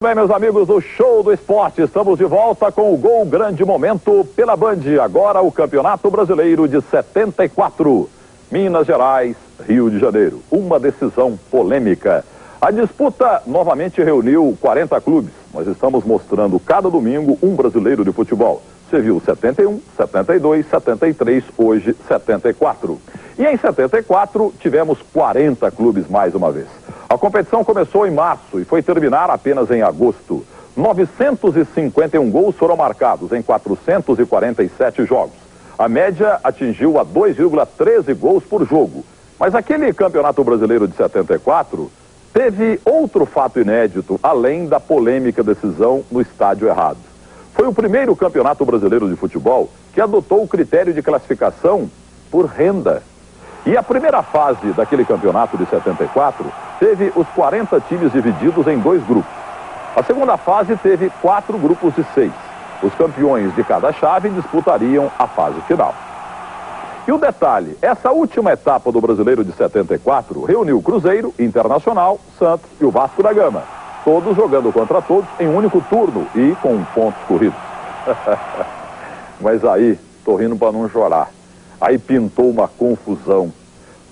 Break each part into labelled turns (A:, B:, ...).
A: Bem, meus amigos do Show do Esporte, estamos de volta com o Gol Grande Momento pela Band. Agora o Campeonato Brasileiro de 74, Minas Gerais, Rio de Janeiro. Uma decisão polêmica. A disputa novamente reuniu 40 clubes. Nós estamos mostrando cada domingo um brasileiro de futebol. Você viu 71, 72, 73, hoje 74. E em 74 tivemos 40 clubes mais uma vez. A competição começou em março e foi terminar apenas em agosto. 951 gols foram marcados em 447 jogos. A média atingiu a 2,13 gols por jogo. Mas aquele Campeonato Brasileiro de 74 teve outro fato inédito, além da polêmica decisão no estádio errado. Foi o primeiro Campeonato Brasileiro de Futebol que adotou o critério de classificação por renda. E a primeira fase daquele campeonato de 74 teve os 40 times divididos em 2 grupos. A segunda fase teve 4 grupos de 6. Os campeões de cada chave disputariam a fase final. E o detalhe, essa última etapa do Brasileiro de 74 reuniu Cruzeiro, Internacional, Santos e o Vasco da Gama. Todos jogando contra todos em um único turno e com pontos corridos. Mas aí, tô rindo para não chorar. Aí pintou uma confusão.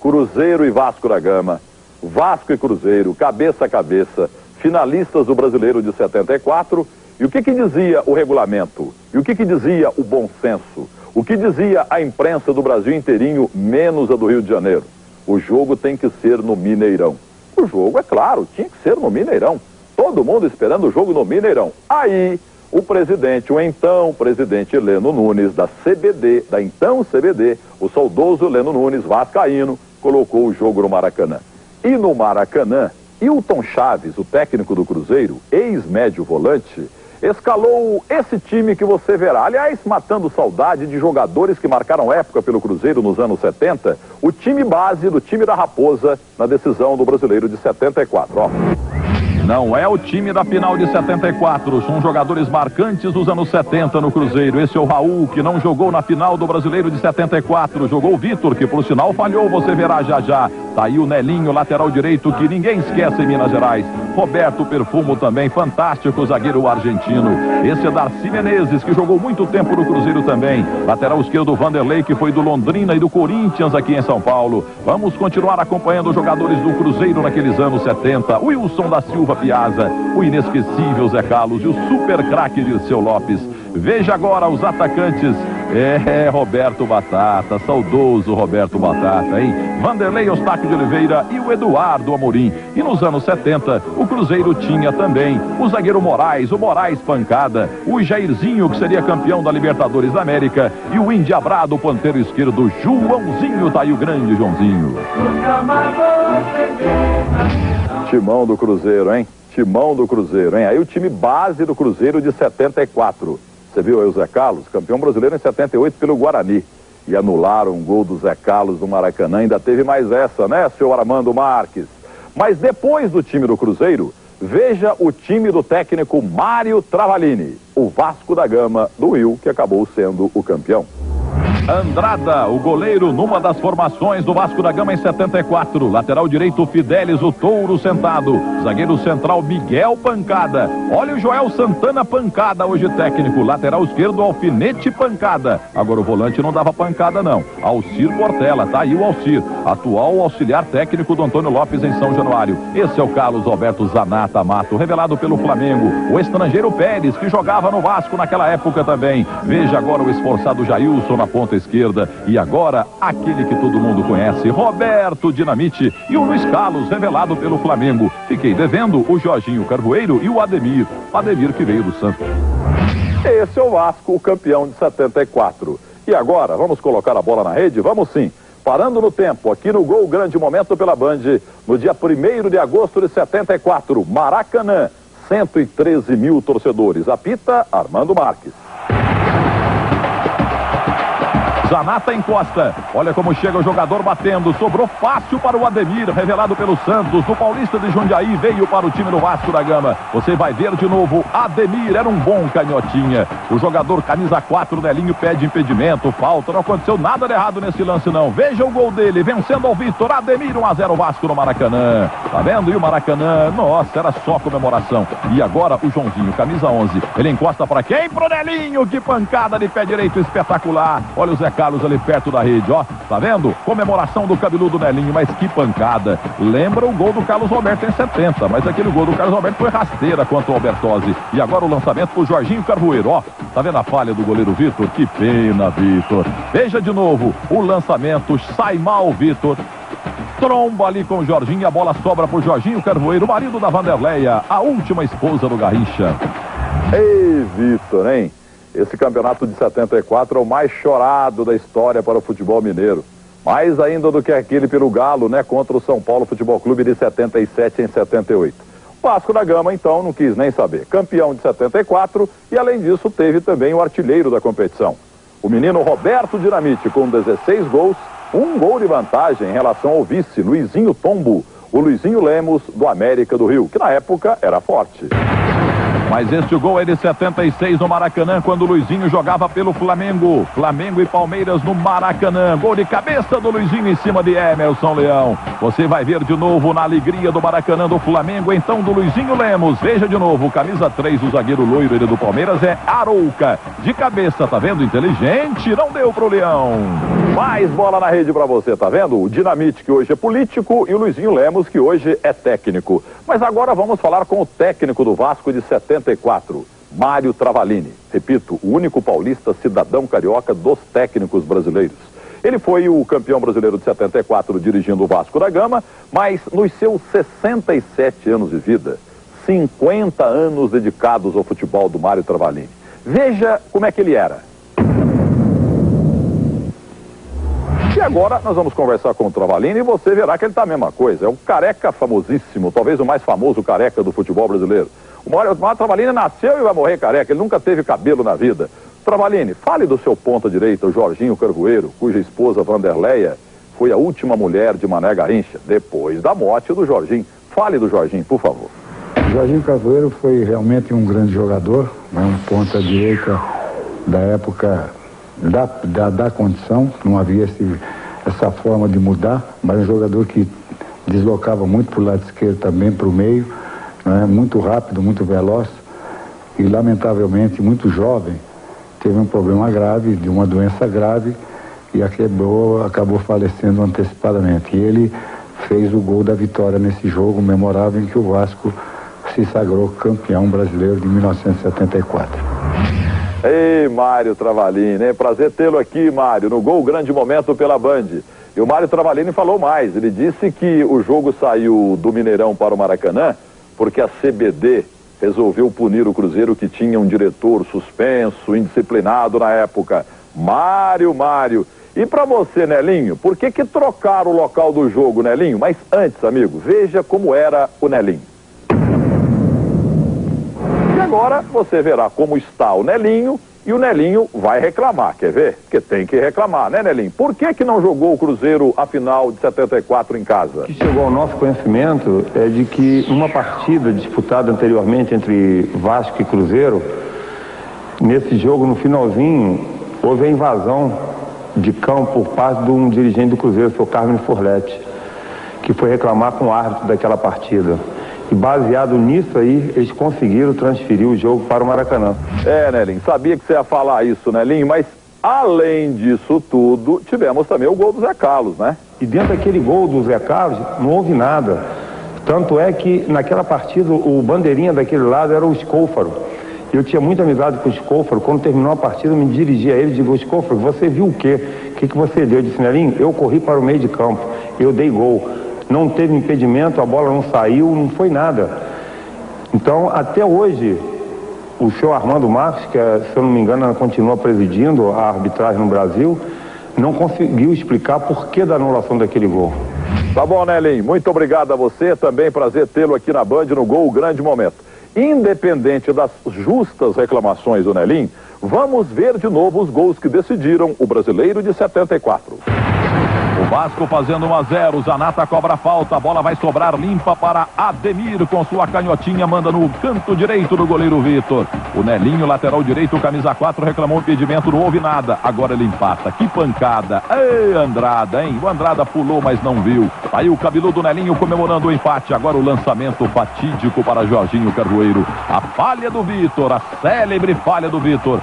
A: Cruzeiro e Vasco da Gama, Vasco e Cruzeiro, cabeça a cabeça, finalistas do Brasileiro de 74. E o que dizia o regulamento? E o que dizia o bom senso? O que dizia a imprensa do Brasil inteirinho, menos a do Rio de Janeiro? O jogo tem que ser no Mineirão. O jogo, é claro, tinha que ser no Mineirão. Todo mundo esperando o jogo no Mineirão. Aí, o presidente, o então presidente Leno Nunes, da CBD, da então CBD, o saudoso Leno Nunes, vascaíno, colocou o jogo no Maracanã. E no Maracanã, Hilton Chaves, o técnico do Cruzeiro, ex-médio volante, escalou esse time que você verá. Aliás, matando saudade de jogadores que marcaram época pelo Cruzeiro nos anos 70, o time base do time da Raposa na decisão do Brasileiro de 74, ó. Não é o time da final de 74, são jogadores marcantes dos anos 70 no Cruzeiro. Esse é o Raul, que não jogou na final do Brasileiro de 74. Jogou o Vitor, que por sinal falhou, você verá já já. Tá aí o Nelinho, lateral direito, que ninguém esquece em Minas Gerais. Roberto Perfumo também, fantástico zagueiro argentino. Esse é Darcy Menezes, que jogou muito tempo no Cruzeiro também. Lateral esquerdo Vanderlei, que foi do Londrina e do Corinthians aqui em São Paulo. Vamos continuar acompanhando os jogadores do Cruzeiro naqueles anos 70. Wilson da Silva Piazza, o inesquecível Zé Carlos e o super craque Dirceu Lopes. Veja agora os atacantes. Roberto Batata, saudoso Roberto Batata, hein? Vanderlei Eustáquio de Oliveira e o Eduardo Amorim. E nos anos 70, o Cruzeiro tinha também o zagueiro Moraes, o Moraes Pancada, o Jairzinho, que seria campeão da Libertadores da América, e o endiabrado ponteiro esquerdo Joãozinho, tá aí o grande Joãozinho. Timão do Cruzeiro, hein? Timão do Cruzeiro, hein? Aí o time base do Cruzeiro de 74. Você viu aí o Zé Carlos, campeão brasileiro em 78 pelo Guarani. E anularam um gol do Zé Carlos no Maracanã. Ainda teve mais essa, né, senhor Armando Marques? Mas depois do time do Cruzeiro, veja o time do técnico Mário Travalini. O Vasco da Gama do Will, que acabou sendo o campeão. Andrada, o goleiro numa das formações do Vasco da Gama em 74. Lateral direito Fidelis, o touro sentado. Zagueiro central Miguel Pancada. Olha o Joel Santana Pancada, hoje técnico. Lateral esquerdo Alfinete Pancada. Agora o volante não dava pancada não. Alcir Portela, tá aí o Alcir. Atual auxiliar técnico do Antônio Lopes em São Januário. Esse é o Carlos Alberto Zanata Mato, revelado pelo Flamengo. O estrangeiro Pérez, que jogava no Vasco naquela época também. Veja agora o esforçado Jailson na ponta esquerda. E agora, aquele que todo mundo conhece, Roberto Dinamite e o Luiz Carlos, revelado pelo Flamengo. Fiquei devendo o Jorginho Carvoeiro e o Ademir. Ademir que veio do Santos. Esse é o Vasco, o campeão de 74. E agora, vamos colocar a bola na rede? Vamos sim. Parando no tempo, aqui no Gol Grande Momento pela Band, no dia 1º de agosto de 74, Maracanã, 113 mil torcedores. Apita Armando Marques. Zanata encosta. Olha como chega o jogador batendo. Sobrou fácil para o Ademir, revelado pelo Santos. Do Paulista de Jundiaí veio para o time do Vasco da Gama. Você vai ver de novo. Ademir era um bom canhotinha. O jogador camisa 4, Nelinho, pede impedimento, falta. Não aconteceu nada de errado nesse lance, não. Veja o gol dele, vencendo ao Vitor. Ademir, 1-0 Vasco no Maracanã. Tá vendo? E o Maracanã, nossa, era só comemoração. E agora o Joãozinho, camisa 11. Ele encosta para quem? Pro Nelinho. Que pancada de pé direito espetacular. Olha o Zé Carlos ali perto da rede, ó. Tá vendo? Comemoração do cabeludo Nelinho, mas que pancada. Lembra o gol do Carlos Roberto em 70, mas aquele gol do Carlos Roberto foi rasteira contra o Albertozzi. E agora o lançamento pro Jorginho Carvoeiro, ó. Tá vendo a falha do goleiro Vitor? Que pena, Vitor. Veja de novo o lançamento, sai mal, Vitor. Tromba ali com o Jorginho, a bola sobra pro Jorginho Carvoeiro, marido da Vanderleia, a última esposa do Garrincha. Ei, Vitor, hein? Esse campeonato de 74 é o mais chorado da história para o futebol mineiro. Mais ainda do que aquele pelo Galo, né? Contra o São Paulo Futebol Clube de 77 em 78. O Vasco da Gama, então, não quis nem saber. Campeão de 74 e, além disso, teve também o artilheiro da competição. O menino Roberto Dinamite, com 16 gols, um gol de vantagem em relação ao vice, Luizinho Tombo, o Luizinho Lemos, do América do Rio, que na época era forte. Mas este gol é de 76 no Maracanã, quando o Luizinho jogava pelo Flamengo. Flamengo e Palmeiras no Maracanã. Gol de cabeça do Luizinho em cima de Emerson Leão. Você vai ver de novo na alegria do Maracanã do Flamengo, então do Luizinho Lemos. Veja de novo, camisa 3, o zagueiro loiro, ele do Palmeiras é Arouca. De cabeça, tá vendo? Inteligente, não deu pro Leão. Mais bola na rede pra você, tá vendo? O Dinamite, que hoje é político, e o Luizinho Lemos, que hoje é técnico. Mas agora vamos falar com o técnico do Vasco de 74, Mário Travalini. Repito, o único paulista cidadão carioca dos técnicos brasileiros. Ele foi o campeão brasileiro de 74 dirigindo o Vasco da Gama, mas nos seus 67 anos de vida, 50 anos dedicados ao futebol do Mário Travalini. Veja como é que ele era. E agora nós vamos conversar com o Travalini e você verá que ele está a mesma coisa. É um careca famosíssimo, talvez o mais famoso careca do futebol brasileiro. O Mário Travalini nasceu e vai morrer careca, ele nunca teve cabelo na vida. Travalini, fale do seu ponta direita, o Jorginho Carvoeiro, cuja esposa Vanderleia foi a última mulher de Mané Garrincha, depois da morte do Jorginho. Fale do Jorginho, por favor.
B: O Jorginho Carvoeiro foi realmente um grande jogador, né? Um ponta direita da época da condição, não havia essa forma de mudar, mas um jogador que deslocava muito para o lado esquerdo também, para o meio, né? Muito rápido, muito veloz e lamentavelmente muito jovem, teve um problema grave, de uma doença grave e acabou falecendo antecipadamente. E ele fez o gol da vitória nesse jogo memorável em que o Vasco se sagrou campeão brasileiro de 1974.
A: Ei, Mário Travalini, é prazer tê-lo aqui, Mário, no Gol Grande Momento pela Band. E o Mário Travalini falou mais, ele disse que o jogo saiu do Mineirão para o Maracanã porque a CBD resolveu punir o Cruzeiro, que tinha um diretor suspenso, indisciplinado na época. Mário, e pra você, Nelinho, por que trocaram o local do jogo, Nelinho? Mas antes, amigo, veja como era o Nelinho. E agora você verá como está o Nelinho e o Nelinho vai reclamar, quer ver? Porque tem que reclamar, né, Nelinho? Por que não jogou o Cruzeiro a final de 74 em casa?
C: O que chegou ao nosso conhecimento é de que numa partida disputada anteriormente entre Vasco e Cruzeiro, nesse jogo, no finalzinho, houve a invasão de campo por parte de um dirigente do Cruzeiro, o Carmen Forletti, que foi reclamar com o árbitro daquela partida. E baseado nisso aí, eles conseguiram transferir o jogo para o Maracanã.
A: É, Nelinho, sabia que você ia falar isso, Nelinho, mas além disso tudo, tivemos também o gol do Zé Carlos, né?
C: E dentro daquele gol do Zé Carlos, não houve nada. Tanto é que naquela partida, o bandeirinha daquele lado era o Scôfaro. Eu tinha muita amizade com o Scôfaro. Quando terminou a partida, eu me dirigi a ele e digo: Scôfaro, você viu o quê? O que você deu? Eu disse: Nelinho, eu corri para o meio de campo, eu dei gol. Não teve impedimento, a bola não saiu, não foi nada. Então, até hoje, o senhor Armando Marques, que, se eu não me engano, continua presidindo a arbitragem no Brasil, não conseguiu explicar por que da anulação daquele gol.
A: Tá bom, Nelinho, muito obrigado a você, também prazer tê-lo aqui na Band no Gol Grande Momento. independente das justas reclamações do Nelinho, vamos ver de novo os gols que decidiram o Brasileiro de 74. O Vasco fazendo 1-0, Zanata cobra a falta, a bola vai sobrar limpa para Ademir com sua canhotinha, manda no canto direito do goleiro Vitor. O Nelinho, lateral direito, camisa 4, reclamou impedimento, não houve nada, agora ele empata. Que pancada! Ei, Andrada, hein? O Andrada pulou, mas não viu. Aí o cabeludo Nelinho comemorando o empate, agora o lançamento fatídico para Jorginho Carvoeiro. A falha do Vitor, a célebre falha do Vitor.